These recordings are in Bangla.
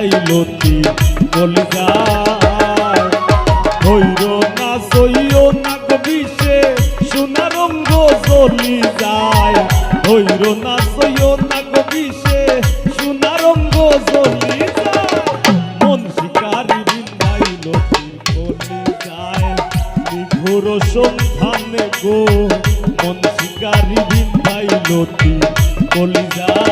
বিন্দাইলতি কলিজায় হইর না সইও না কবিষে সোনা রঙ্গ জ্বলি যায় হইর না সইও না কবিষে সোনা রঙ্গ জ্বলি যায় মন শিকারি বিন্দাইলতি কলিজায় নিঘুর সন্ধানে গো মন শিকারি বিন্দাইলতি কলিজায়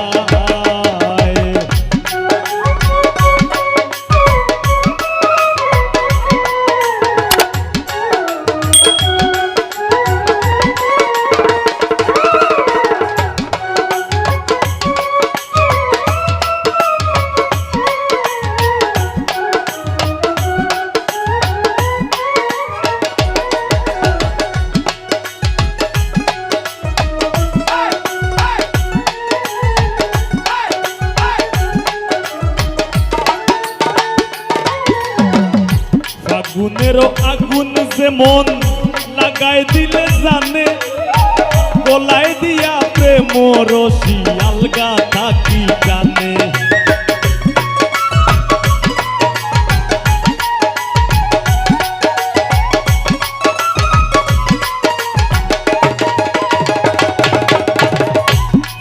আগুনেরও আগুন যেমন লাগাই দিলে জানে গলায় দিয়া প্রেম রশি আলগা থাকি জানে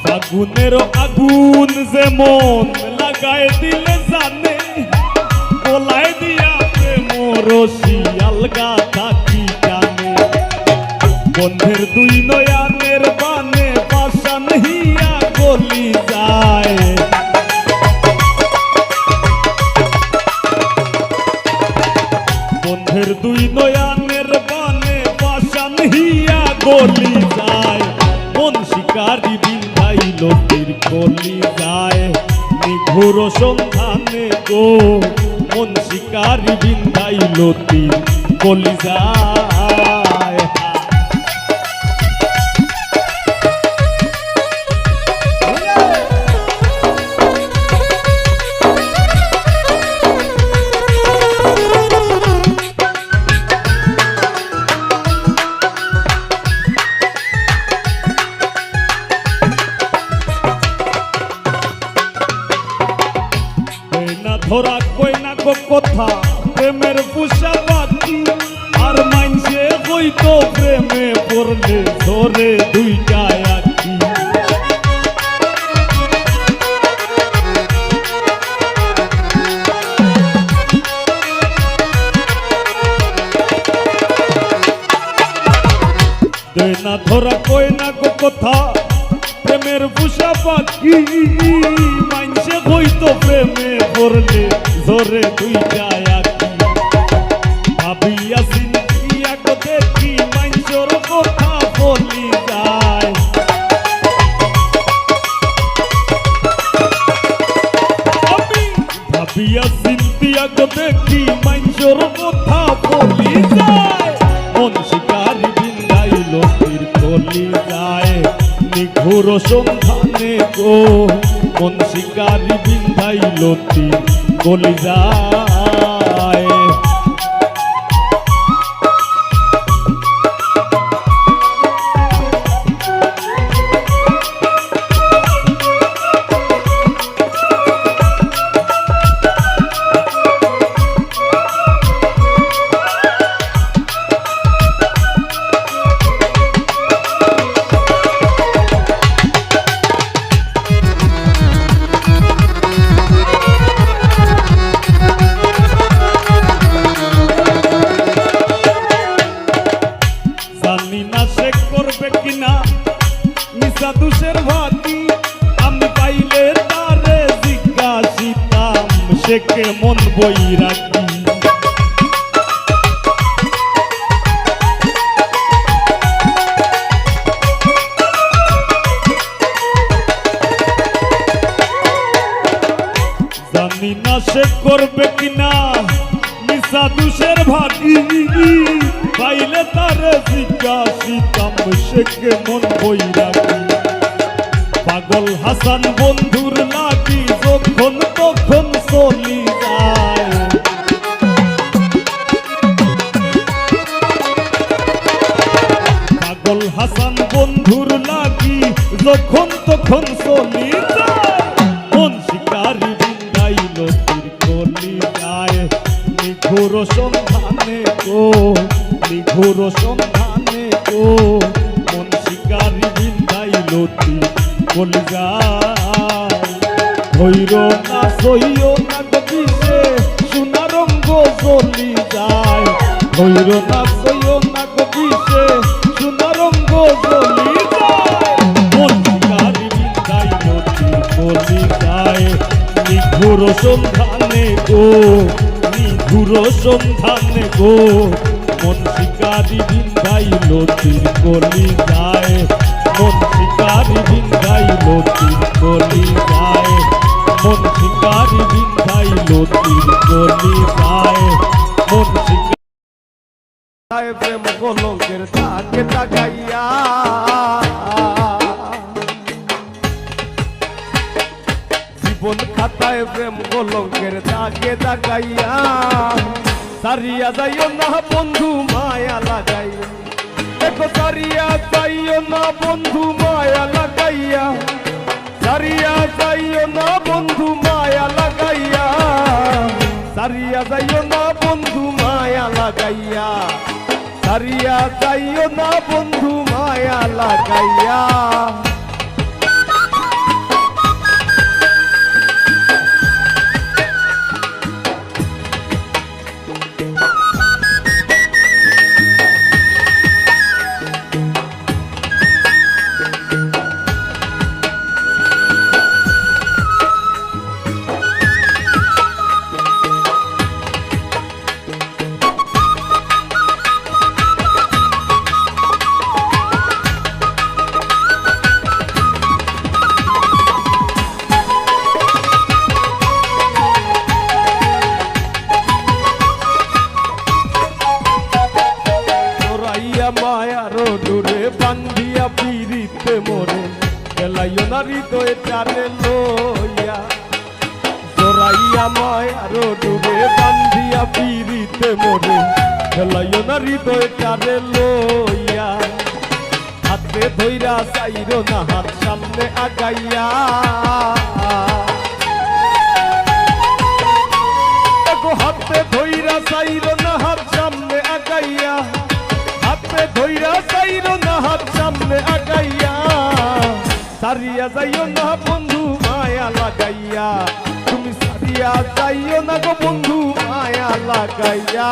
আগুনেরও আগুন যেমন লাগাই দিলে জানে গলায় দিয়া রশি আলগা থাকি জানে বন্ধের দুই নয়ানের বানে পাশান হিয়া গলি যায় বন্ধের দুই নয়ানের বানে পাশান হিয়া গলি যায় মন শিকারি বিন্দাইলতির কলি যায় নিঘুর সন্ধানে গো মন শিকারি বিন্দাইলতি কলিজায় ধরা কই না গো কথা প্রেমের পুষা বাকি আর মাইনসে হইতো প্রেমে পড়লে ধরে দুইটা আঁকি দেয় না ধরা কই না গো কথা প্রেমের পুষা পাখি মাইনসে হইতো প্রেমে পড়লে ধরে দুইটা আঁকি ভাবিয়া চিন্তিয়া গো দেখি মাইনসর কথা বলি যায় আমি ভাবিয়া চিন্তিয়া গো দেখি মাইনসর কথা বলি যায় মন শিকারি বিন্দাইলতির কলি যায় নিঘুর সন্ধানে গো মন শিকারি বিন্দাইলতি কলিজায় দুষের ভাতি আমি পাইলে তারে জিজ্ঞাসিতাম সে কেমন বই রাখি জানি না সে করবে কিনা নিশা দুষের ভাতি পাইলে তারে জিজ্ঞাসিতাম সে কেমন বই রাখি পাগল হাসান বন্ধুর লাগি যখন তখন চলি যায় পাগল হাসান বন্ধুর লাগি যখন তখন চলি যায় মন শিকারি বিন্দাইলতির নিঘুর সন্ধানে গো, নিঘুর সন্ধানে গো, মন শিকারি বিন্দাইল কলিজায়। ধৈর না সইও না গবিষে সোনা রঙ্গ জ্বলি যায়, ধৈর না সইও না গবিষে সোনা রঙ্গ জ্বলি যায়। মন শিকারি বিন্দাইল কলিজায়। নিঘুর সন্ধানে গো, নিঘুর সন্ধানে গো, মন শিকারি বিন্দাইল কলিজায়। মন শিকারি বিন্দাইল কলিজায়, মন শিকারি বিন্দাইল কলিজায়, মন শিকারি প্রেম কলঙ্কের তাকে তাকাইয়া, জীবন খাতায় প্রেম কলঙ্কের তাকে তাকাইয়া, সারিয়া যাইও না বন্ধু মায়া লাগাই, দেখো সারিয়া যাইও না বন্ধু মায়া লাগাইয়া, সারিয়া যাইও না বন্ধু মায়া লাগাইয়া, সারিয়া যাইও না বন্ধু মায়া লাগাইয়া, সারিয়া যাইও না বন্ধু মায়া লাগাইয়া। মায়ার ডোরে বান্ধিয়া পিরিতে মোরে, গেলাইও না হৃদয়ে টানে লইয়া, জোরাইয়া মায়ার ডোরে বান্ধিয়া পিরিতে মোরে, গেলাইও না হৃদয়ে টানে লইয়া, হাতে ধইরা চাইরো না হাত সামনে আগাইয়া, হাতে ধইরা চাইরো না হাত সামনে আগাইয়া, হাতে ধইরা চাইরো না হাত সামনে আগাইয়া, সারিয়া যাইও না বন্ধু মায়া লাগাইয়া, তুমি সারিয়া যাইও না গো বন্ধু মায়া লাগাইয়া।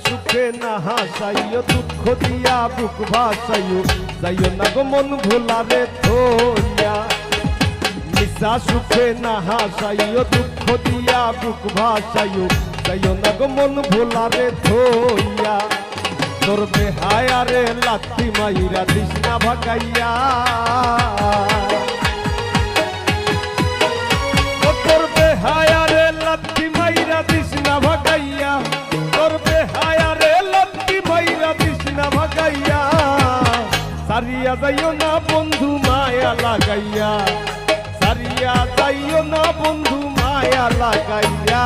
সুখে না হাসাইও, দুঃখ দিয়া বুক ভাসাইও, যাইও না গো মন ভোলারে ধইয়া, নিশা সুখে না হাসাইও, দুঃখ দিয়া বুক ভাসাইও, যাইও না গো মন ভোলারে ধইয়া, তোর বেহায়ারে লাথি মাইরা দিস না ভাগাইয়া, তোর বেহায়ারে লাথি মাইরা দিস না ভাগাইয়া, তোর বেহায়ারে লাথি মাইরা দিস না ভাগাইয়া, সারিয়া যাইও না বন্ধু মায়া লাগাইয়া, সারিয়া যাইও না বন্ধু মায়া লাগাইয়া।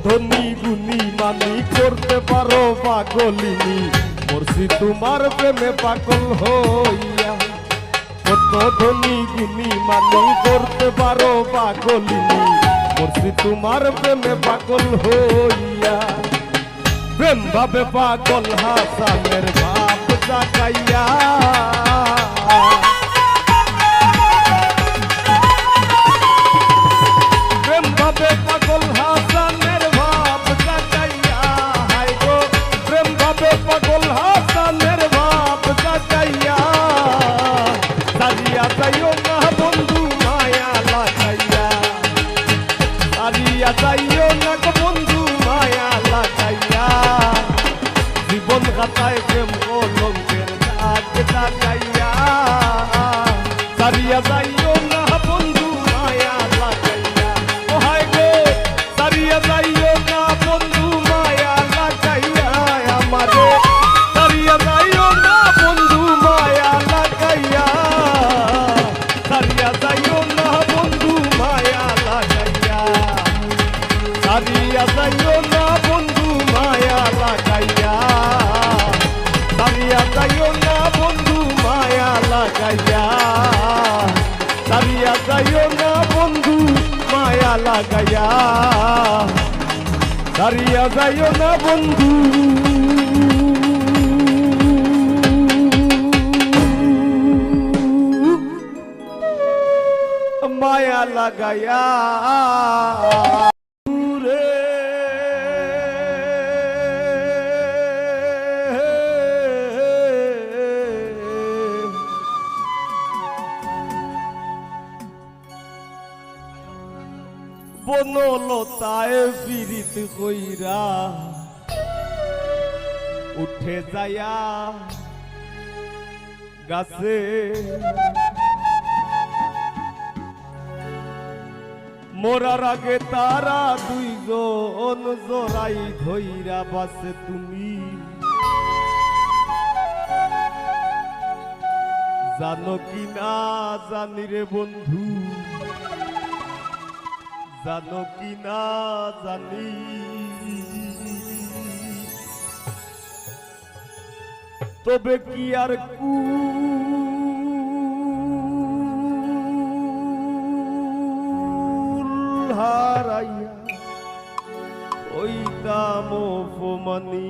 ধনী গুণী মানি করতে পারো পাগলিনী মরছি তোমার প্রেমে পাগল হইয়া কত ধনী গুণী মানি করতে পারো পাগলিনী মরছি তোমার প্রেমে পাগল হইয়া প্রেম ভাবে পাগল হাসানের ভাব জাগাইয়া প্রেম ভাবে পাগল হাসানের ভাব জাগাইয়া হাই গো প্রেম ভাবে পাগল হাসানের ভাব জাগাইয়া সারিয়া যাইও না বন্ধু মায়া লাগাইয়া সারিয়া যাইও না গো বন্ধু মায়া লাগাইয়া জীবন কাটায় প্রেম কলঙ্কের দাগ লাগাইয়া সারিয়া যাইও না বন্ধু মায়া লাগাইয়া ও হায় গো সারিয়া যাইও না বন্ধু মায়া লাগাইয়া আমারে সারিয়া যাইও না বন্ধু মায়া লাগাইয়া সারিয়া যাইও না বন্ধু মায়া লাগাইয়া সারিয়া যাইও না বন্ধু মায়া লাগাইয়া সারিয়া যাইও না বন্ধু মায়া লাগাইয়া সারিয়া যাইও না বন্ধু মায়া লাগাইয়া সারিয়া যাইও না বন্ধু মায়া লাগাইয়া রে বনলতায় পীড়িত কইরা উঠে যায়া গাছে মোরার আগে তারা দুইজন জোড়াই ধইরা বাসে তুমি জানো কি না জানি রে বন্ধু জানো কি না জানি তবে কি আর হারাইয়া ওই দাম অপমানি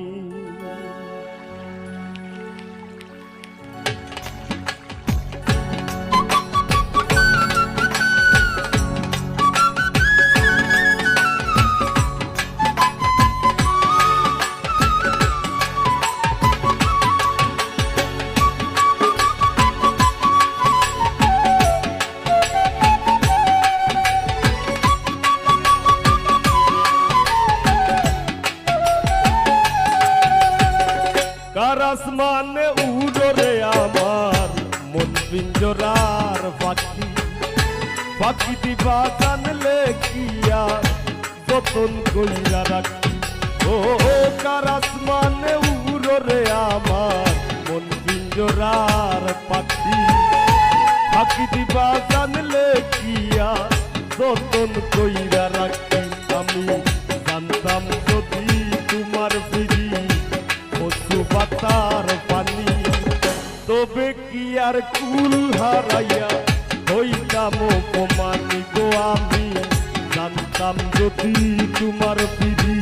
আসমানে উড়রে আমার মন পিঞ্জরার পাখি পাখি দিবা জানলে কিয়া যতন কইরা রাখি ও কার আসমানে উড়রে আমার মন পিঞ্জরার পাখি পাখি দিবা জানলে কিয়া যতন কইরা রাখি আমি জানতাম যদি তোমার ফিরি পাতার পানি তবে কি আর কুল হারাইয়া হইতাম অপমানি গো আমি জানতাম যদি তোমার পিড়ি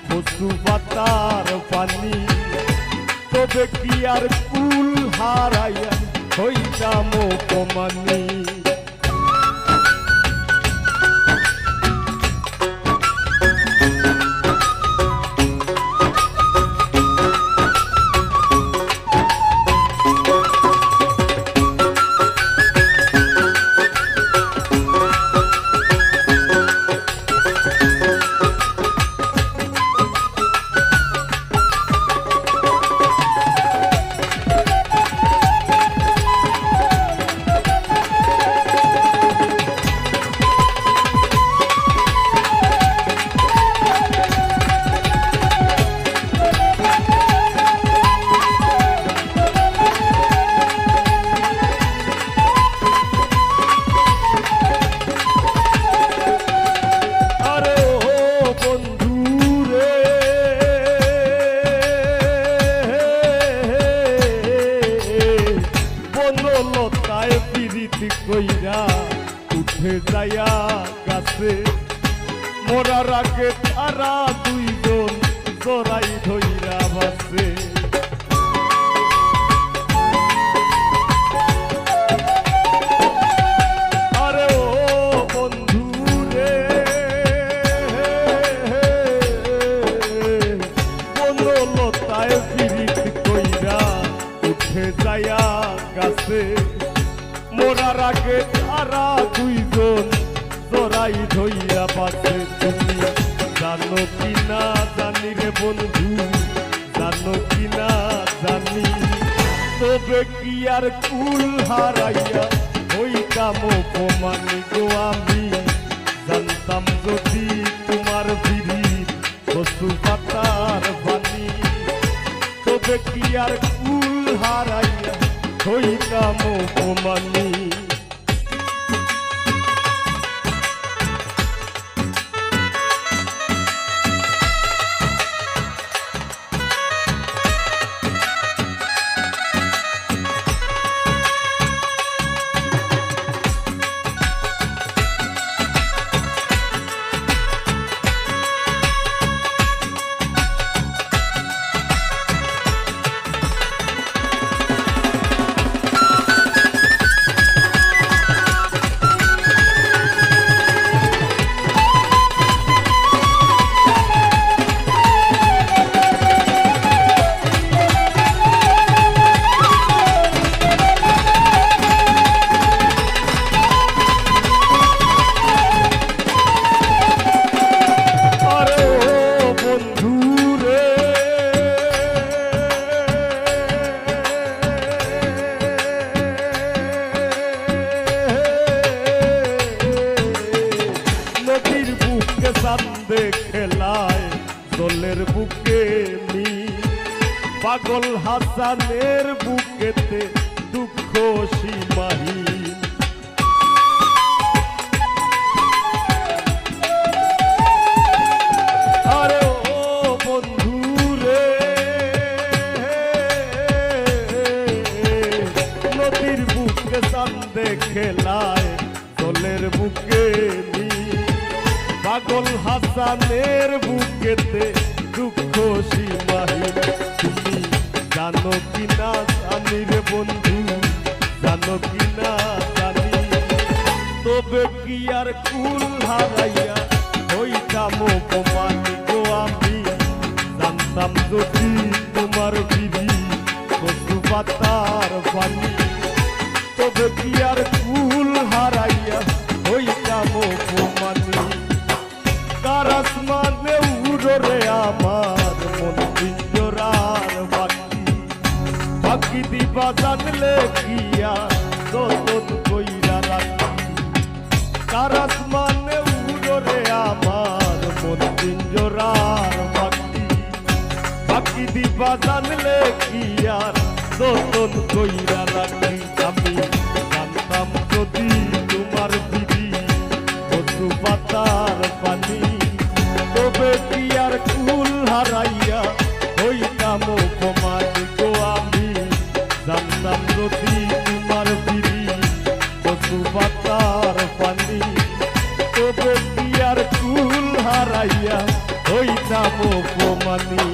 পশু পাতার পানি তবে কি আর কুল হারাইয়া হইতাম অপমানি যায়া গাছে মোরার আগে তারা দুইজন জোড়াই ধইরা বাসে আরে ও বন্ধু রে বনলতায় পিরিত কইরা উঠে যায়া গাছে মোরার আগে তারা দুইজন জোড়াই ধইয়া পাশে তুমি জানো কি না জানি রে বন্ধু জানো কি না জানি তবে কি আর কুল হারাইয়া হইতাম অপমানি গো আমি জানতাম যদি তোমার বিড়ি কচু পাতার বাণী তবে কি আর কুল হারাইয়া হইতাম অপমানি চাঁদে খেলায় দোলের বুকে মি পাগল হাসানের বুকেতে দুঃখ সীমাহীন আরে ও বন্ধু রে নদীর বুকে চাঁদে খেলায় দোলের বুকে মি পাগল হাসানের বুকেতে দুঃখ সীমাহীন তুমি জানো কি না জানি রে বন্ধু জানো কি না জানি তবে কি আর কুল হারাইয়া হইতাম অপমানি গো আমি জানতাম যদি তোমার বিধি কচু পাতার পানি তবে কি আর কুল হারাইয়া হইতাম অপমানি কারাস মানে উড়রে আমার মন পিঞ্জরার বাকি বাকি দিবা জানলে কিয়া যতন কইরা রাখি কারাস মানে উড়রে আমার মন পিঞ্জরার বাকি বাকি দিবা জানলে কিয়া যতন কইরা রাখি আমি জানতাম যদি তোমার বিধি কচু পাতার পানি তবে কি আর কুল হারাইয়া হইতাম অপমানি গো আমি জানতাম যদি তোমার বিড়ি কচু পাতার পানি তবে কি আর কুল হারাইয়া হইতাম অপমানি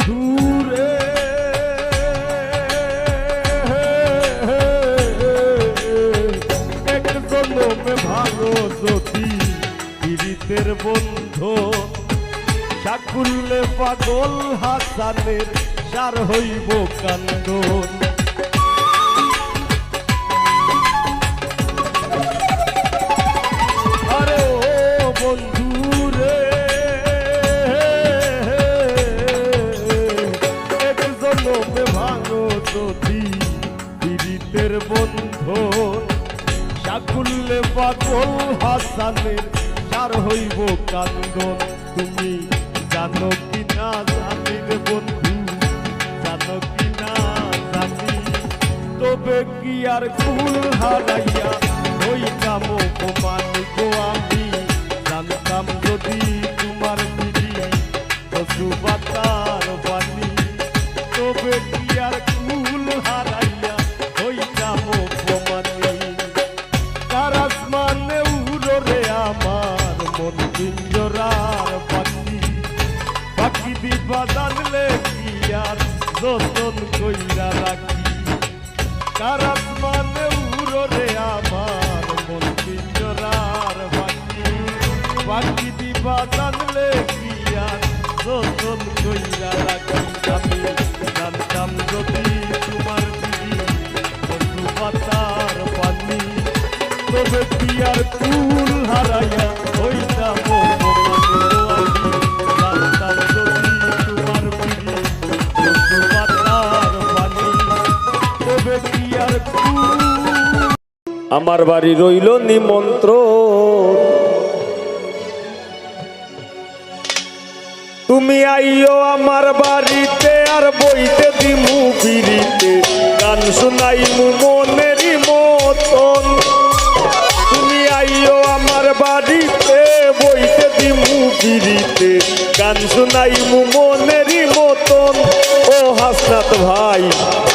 বন্ধুরে এক জন্মে ভালো যদি পীড়িতের বন্ধু সাকুল্লে পাগল হাসানের সার হইব কান্দন আরে ও বন্ধুরে এক জন্মে ভালো যদি পীড়িতের বন্ধু সাকুল্লে পাগল হাসানের সার হইব কান্দন তুমি জানো কি না জানি রে বন্ধু জানো কি না জানি তবে কি আর কুল হারাইয়া হইতাম অপমান গো আমি জানতাম যদি তোমার পিড়ি পশু বাতার বাণী তবে কি আর কুল হারাইয়া হইতাম অপমানী কার আসমানে উড়রে আমার মন পিঞ্জরার পাখি পাখি দিবা জানলে কি আর যতন কইরা রাখি কার আসমানে উড়রে আমার মন পিঞ্জরার পাখি পাখি দিবা জানলে কি আর যতন কইরা রাখি আমি জানতাম যদি তোমার পিড়ি পশু পাতার পানি তবে কি আর কুল হারাইয়া হইতাম জানতাম যদি তোমার পিড়ি পশু পাতার পানি তবে কি আর কুল আমার বাড়ি রইল নিমন্ত্রণ তুমি আইও আমার বাড়িতে আর বইতে দিমু বিড়িতে গান শুনাইমু মনেরই মতন তুমি আইও আমার বাড়িতে বইতে দিমু বিড়িতে গান শুনাইমু মনেরই মতন ও হাসনাত ভাই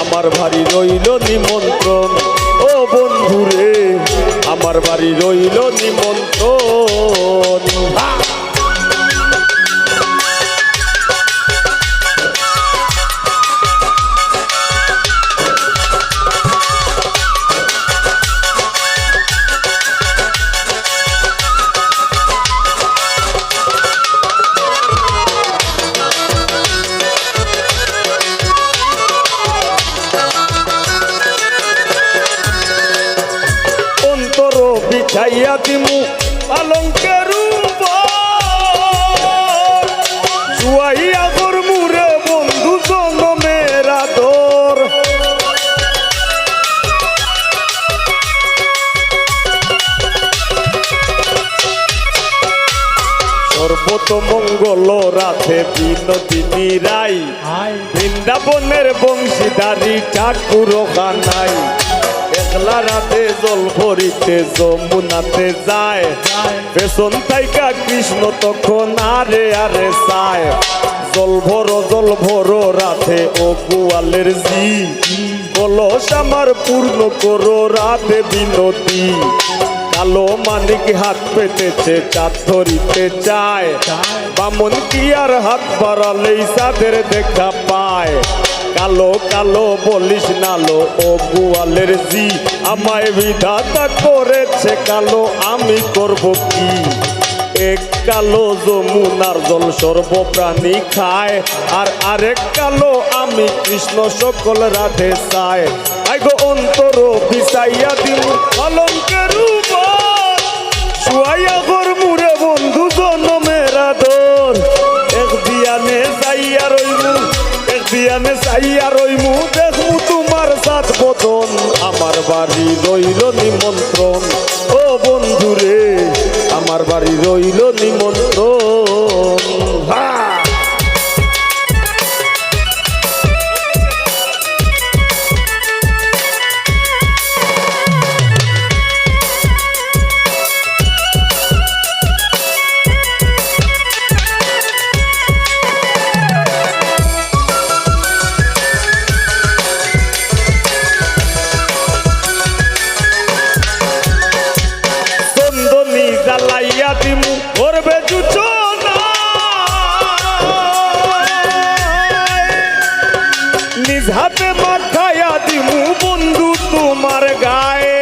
আমার বাড়ি রইল নিমন্ত্রণ ও বন্ধুরে আমার বাড়ি রইল নিমন্ত্রণ বিছাইয়া দিমু পালঙ্কের শুয়াইয়া করমু রে বন্ধু জনমের আদর সর্বত মঙ্গল রাধে বিনোদিনী রাই বৃন্দাবনের বংশীধারী ঠাকুর খানাই একলা রাতে জল ভরিতে যমুনাতে যায় পেছন থাইকা কৃষ্ণ তখন আরে আরে চায় জল ভরো রাতে ও গোয়ালের জি কলস আমার পূর্ণ করো রাতে বিনতি কালো মানিক হাত পেতেছে চাঁদ ধরিতে চায় বামন কি আর হাত বাড়ালেই চাঁদের দেখা পায় কালো কালো বলিস নালো ও গোয়ালের জি আমায় বিধাতা করেছে কালো আমি করব কি এক কালো যমুনার জল সর্বপ্রাণী খায় আর আরেক কালো আমি কৃষ্ণ সকল রাধে চায় আইগো অন্তর বিছাইয়া দিম পালঙ্কের শুয়াইয়া ঘর মুরে বন্ধু জনমের আদর এক দিয়ানে যাইয়া রইমু এক দিয়ানে যাইয়া রইমু দেখমু তোমার সাত বদন আমার বাড়ি রইল নিমন্ত্রণ ও বন্ধুরে আমার বাড়ি রইল নিমন্ত্রণ জ্বালাইয়া দিমু করবে জুচনা হাতে মাখায়া দিমু বন্ধু তোমার গায়ে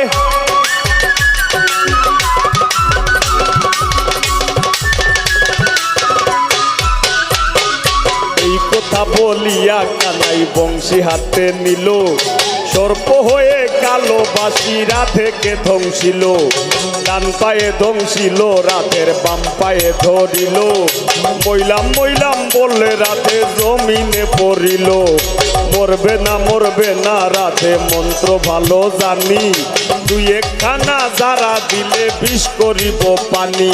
এই কথা বলিয়া কানাই বংশী হাতে নিল সর্প হয়ে কালো বাসি রাধেকে ধ্বংসিল ডান পায়ে ধ্বংসিল রাধের বাম পায়ে ধরিল মইলাম মইলাম বললে রাধে জমিনে পড়িল মরবে না রাধে মন্ত্র ভালো জানি দুই একখানা যারা দিলে বিষ করিব পানি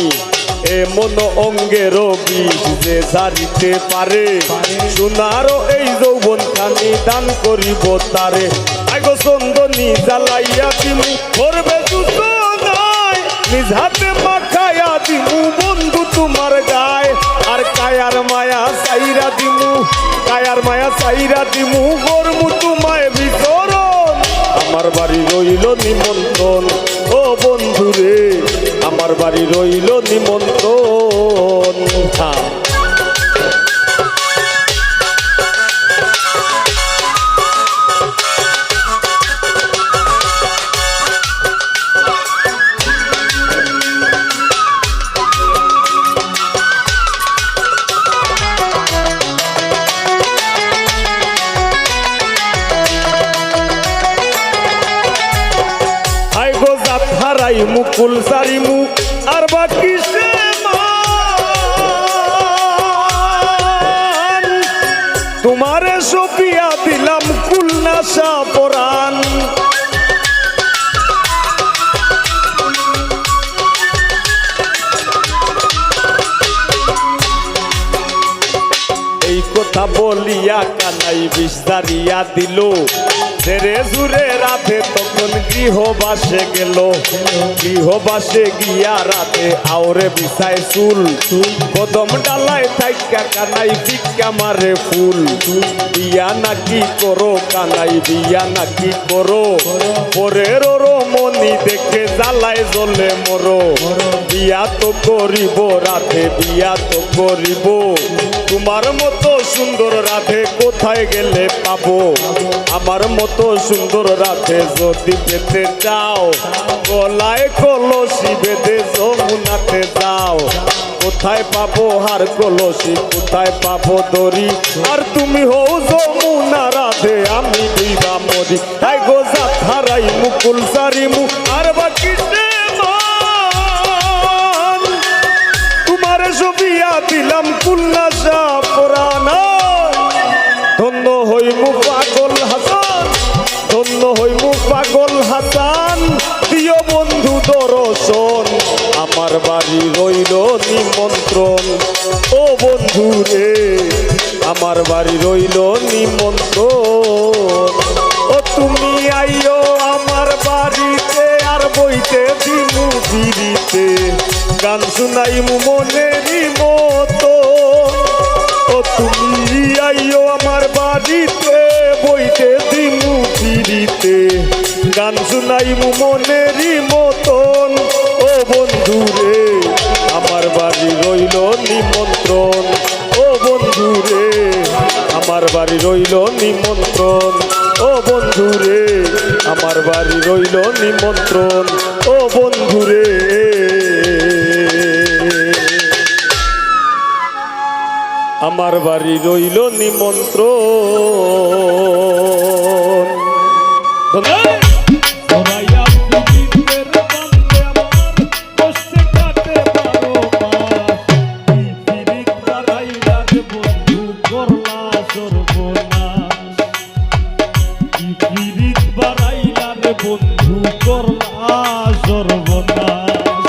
এমন অঙ্গের বিষ যে ঝাড়িতে পারে সোনারও এই যৌবন খানি দান করিব তারে আগো চন্দনী জ্বালাইয়া দিমু করবে দুটো নাই নিজ হাতে মাখাইয়া দিমু বন্ধু তোমার গায়ে আর কায়ার মায়া চাইরা দিমু গরমু তোমায় বিচরণ আমার বাড়ি রইল নিমন্ত্রণ ও বন্ধু রে আমার বাড়ি রইল নিমন্ত্রণ হারাই মুকুল সারিমু আর বাকি সে তোমারে সপিয়া দিলাম কুলনাশা পরাণ এই কথা বলিয়া কানাই বিষ দাঁড়িয়া দিল ছেড়ে জুড়ে রাধে তখন গৃহবাসে গেল গৃহবাসে গিয়া রাধে আওরে বিছায় চুল কদম ডালায় থাইকা কানাই ভিক্ষা মারে ফুল বিয়া নাকি করো কানাই বিয়া নাকি করো পরের মনি দেখে জ্বালায় জ্বলে মরো বিয়া তো করিব রাধে বিয়া তো করিব তোমার মতো সুন্দর রাধে কোথায় গেলে পাবো আমার মতো সুন্দর রাধে যদি পেতে চাও গলায় কলসি বেঁধে যমুনাতে যাও কোথায় পাবো হার কলসি কোথায় পাবো দড়ি আর তুমি হও যমুনা রাধে আমি দিবা মরি তাই গোজা হারাই মুকুল সারিমু আর বাকি তোমার সবিয়া দিলাম কুল্লাসা পুরানা ধন্য হইমু পাগল হাসান ধন্য হইমু পাগল হাসান প্রিয় বন্ধু দর্শন আমার বাড়ি রইল নিমন্ত্রণ ও বন্ধু রে আমার বাড়ি রইল নিমন্ত্রণ ও তুমি আইও আমার বাড়িতে আর বইতে দিমু বিড়িতে গান শুনাইমু মনেরই মতো ও তুমি আইও আমার বাড়িতে বইতে দিমু বিড়িতে গান শুনাইমু মনেরই মতন ও বন্ধু রে আমার বাড়ি রইল নিমন্ত্রণ ও বন্ধু রে আমার বাড়ি রইল নিমন্ত্রণ ও বন্ধু রে আমার বাড়ি রইল নিমন্ত্রণ ও বন্ধু রে আমার বাড়ি রইল নিমন্ত্রণ জড়াইয়া প্রদীপের বন্ধে আমার কষ্টে কাটে 12 মাস এই পীড়িত বাড়াইলা রে বন্ধু করলা সর্বনাশ এই পীড়িত বাড়াইলা রে বন্ধু করলা সর্বনাশ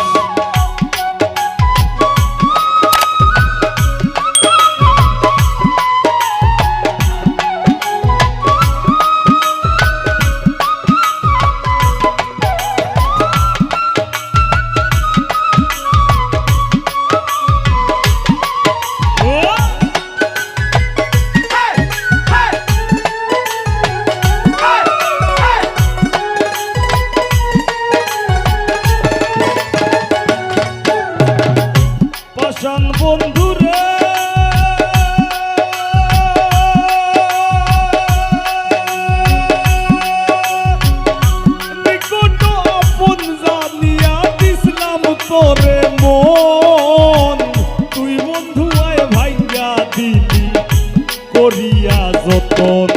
যতন।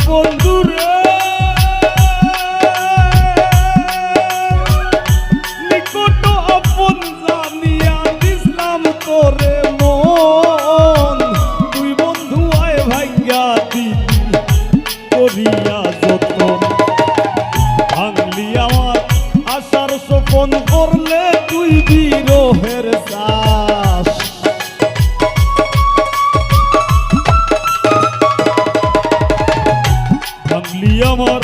বন্ধুরে নিকট আপন জানিয়া দিসলাম তোরে মন, তুই বন্ধু আয় ভাঙ্গা দিলি করিয়া যতন। ভাঙলি আমার আশার স্বপন, করলে তুই বিরহের চাষ। আমার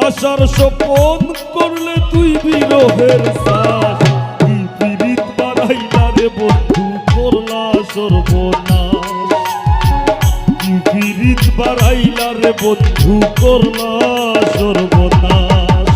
আশার স্বপন, করলে তুই বিরহের চাষ। কি পীড়িত বাড়াইলা রে বন্ধু, করলা সর্বনাশ। কি পীড়িত বাড়াইলা রে বন্ধু, করলা সর্বনাশ।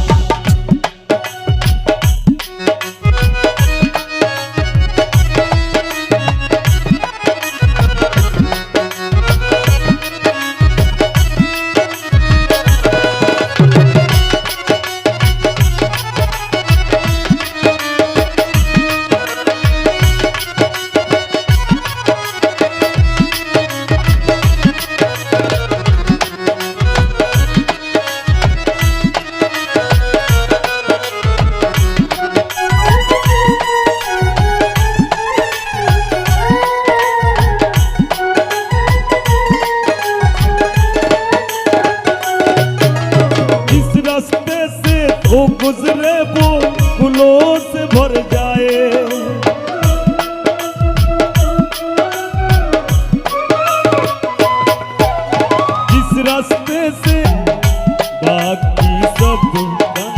वो गुजरे वो फूलों से भर जाए, जिस रास्ते से बाकी सब गंगा।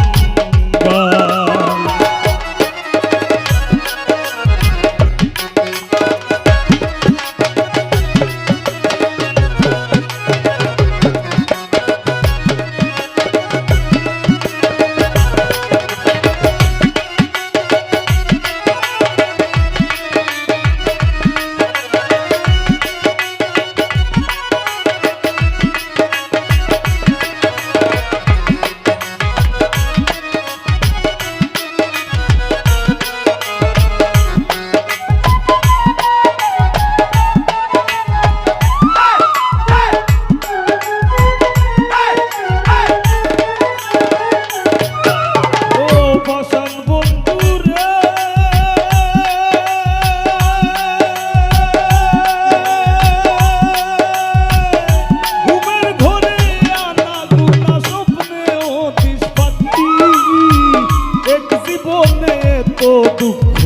তো দুঃখ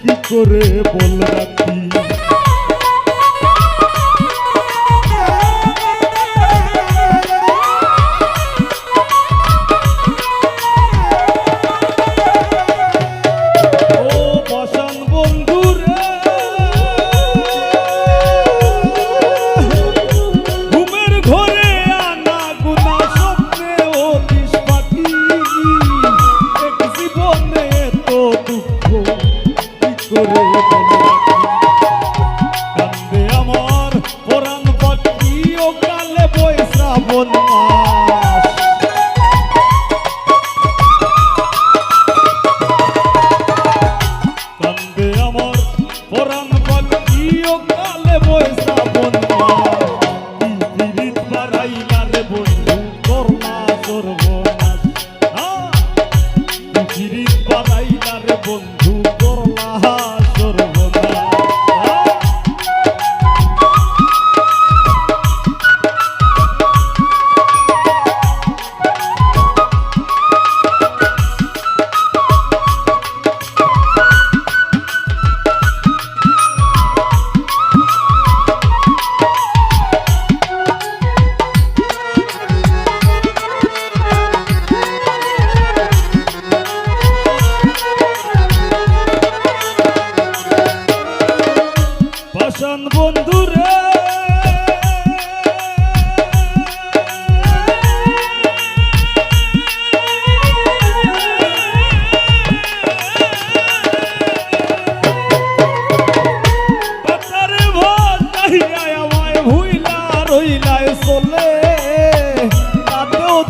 কি করে বল রাখি, ও বসান বন্ধু রে, ঘুমের ঘরে আনা গুনা স্বপ্নে অতিশ পাখি, এক জীবনে তো দুঃখ কি করে বল।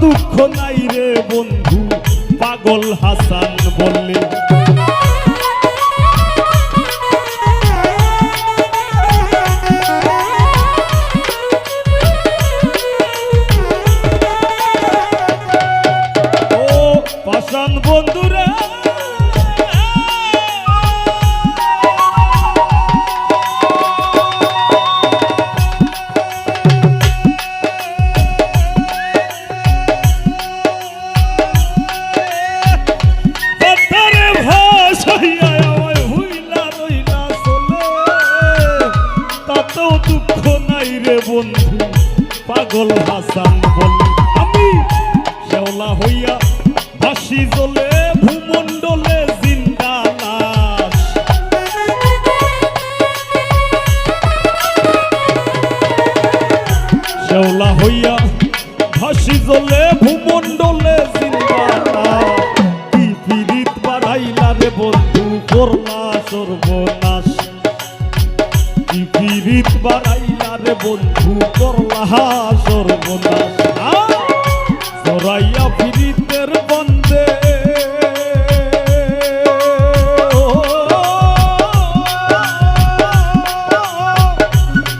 দুঃখ নাই রে বন্ধু পাগল হাসান বললে। ও পাষাণ বন্ধুরা দুঃখ নাই রে বন্ধু পাগল হাসান বলে। আমি শেওলা হইয়া ভাসি জ্বলে ভূমণ্ডলে জিন্দা লাশ। শেওলা হইয়া ভাসি জ্বলে ভূমণ্ডলে জিন্দা লাশ। কি পীড়িত বাড়াইলা রে বন্ধু করলা সর্বনাশ। কি পীড়িত বাড়াইলা রে বন্ধু করলা সর্বনাশ। সরাইয়া পীড়িতের বন্দে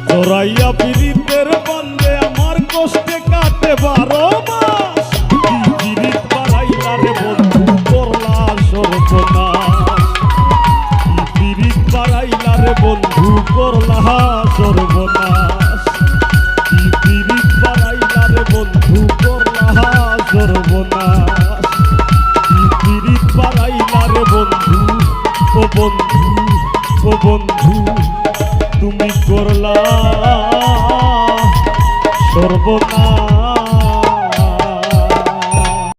সরাইয়া পীড়িতের বন্দে আমার কষ্টে কাটে 12 মাস। কি পীড়িত বাড়াইলা রে বন্ধু করলা সর্বনাশ। কি পীড়িত বাড়াইলা রে বন্ধু করলা সর্বনাশ। কি পীড়িত বাড়াইলা রে বন্ধু করলা সর্বনাশ। কি পীড়িত বাড়াইলা রে বন্ধু ও বন্ধু ও বন্ধু তুমি করলা সর্বনাশ।